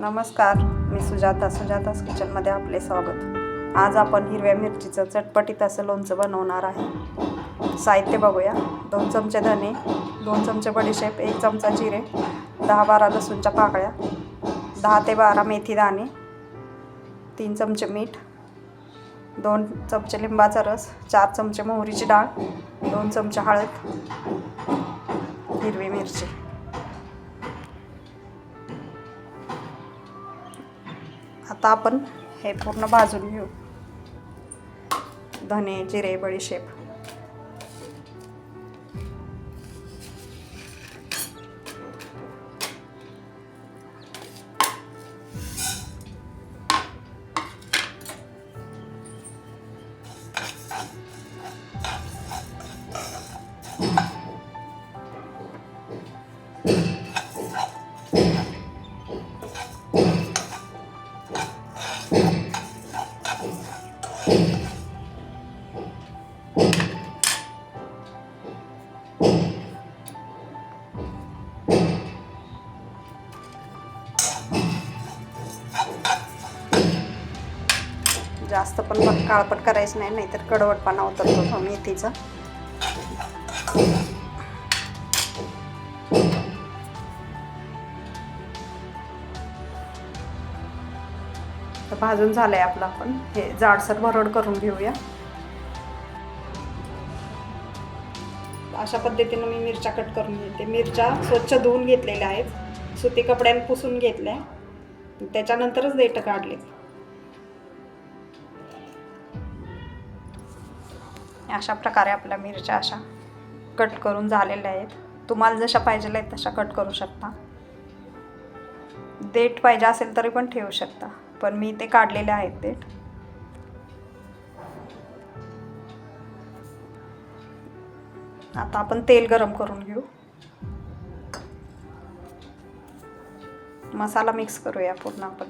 नमस्कार, मी सुजातास किचनमध्ये आपले स्वागत। आज आपण हिरव्या मिरचीचं चटपटीत असं लोणचं बनवणार आहे। साहित्य बघूया। 2 चमचे धने, 2 चमचे बडीशेप, 1 चमचा जिरे, 10-12 लसूणच्या पाकळ्या, 10 ते 12 मेथी दाणे, 3 चमचे मीठ, 2 चमचे लिंबाचा रस, 4 चमचे मोहरीची डाळ, 2 चमचे हळद, हिरवी मिरची। आता आपण हे पूर्ण भाजून घेऊ। धने, जिरे, बडीशेप। जास्त पण काळपट करायचं नाही, नाहीतर कडवटपणा उतरतो मेथीचा। तर भाजून झालंय आपलं। आपण हे जाडसर भरड करून घेऊया। अशा पद्धतीने मी मिरच्या कट करून घेते। मिरच्या स्वच्छ धुवून घेतलेल्या आहेत, सुती कपड्याने पुसून घेतल्या, त्याच्यानंतरच देठ काढले। अशा प्रकारे आपल्या मिरच्या अशा कट करून झालेल्या आहेत। तुम्हाला जशा पाहिजे आहेत तशा कट करू शकता। देठ पाहिजे असेल तरी पण ठेवू शकता, पण मी ते काढलेले आहेत देठ। आता आपण तेल गरम करून घेऊ। मसाला मिक्स करूया पूर्ण आपण।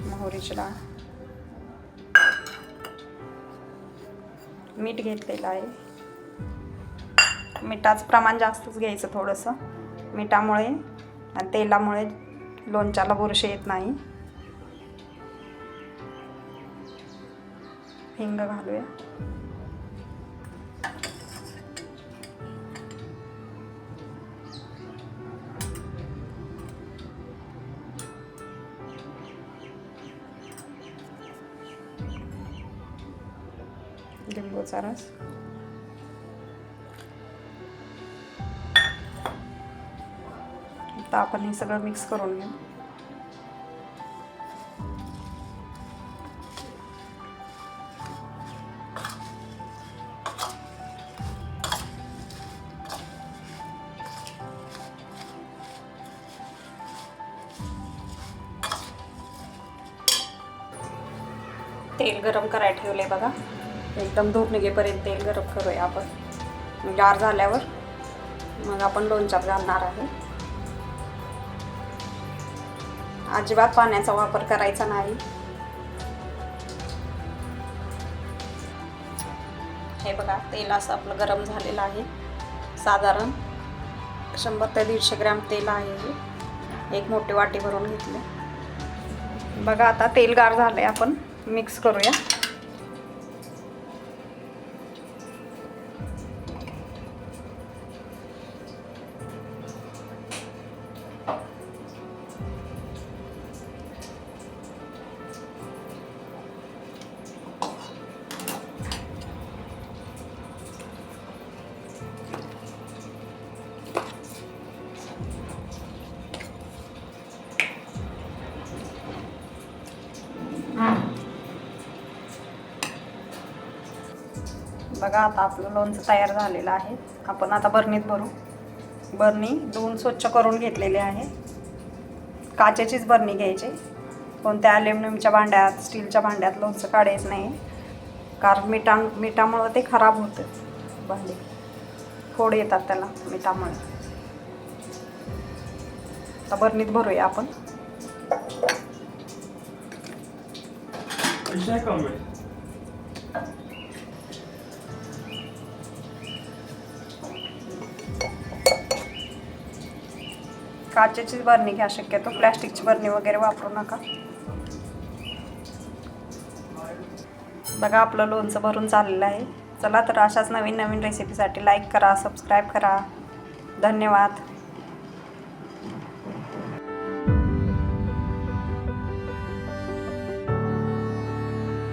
मोहरीची डाळ, मीठ घेतलेलं आहे। मिठाचं प्रमाण जास्तच घ्यायचं थोडंसं, मिठामुळे आणि तेलामुळे लोणच्याला बुरशी येत नाही। हिंग घालूया। लिंबूचा रस, आता आपण हे सगळं मिक्स करून घेऊ। तेल गरम करायला ठेवले बघा, एकदम धूर निघेपर्यंत तेल गरम करूया आपण। गार झाल्यावर मग आपण लोणच्यात घालणार आहे। अजिबात पाण्याचा वापर करायचा नाही। हे बघा, तेल असं आपलं गरम झालेलं आहे। साधारण 100 ते 150 ग्रॅम तेल आहे हे। एक मोठी वाटी भरून घेतले बघा। आता तेल गार झालंय, आपण मिक्स करूया। बघा, आता आपलं लोणचं तयार झालेलं आहे। आपण आता बरणीत भरू। बरणी धुवून स्वच्छ करून घेतलेली आहे। काचेचीच बरणी घ्यायची, कोणत्या ॲल्युमिनियमच्या भांड्यात, स्टीलच्या भांड्यात लोणचं काढायचं नाही, कारण मिठामुळे ते खराब होतं। भांडी फोड येतात त्याला मिठामुळे। आता बरणीत भरूया आपण। काचेची बरणी घ्या, शक्यतो प्लॅस्टिकची बरणी वगैरे वापरू नका. बघा आपलं लोणचं भरून चाललेलं आहे. चला तर अशाच नवीन नवीन रेसिपीसाठी लाईक करा, सबस्क्राईब करा. धन्यवाद.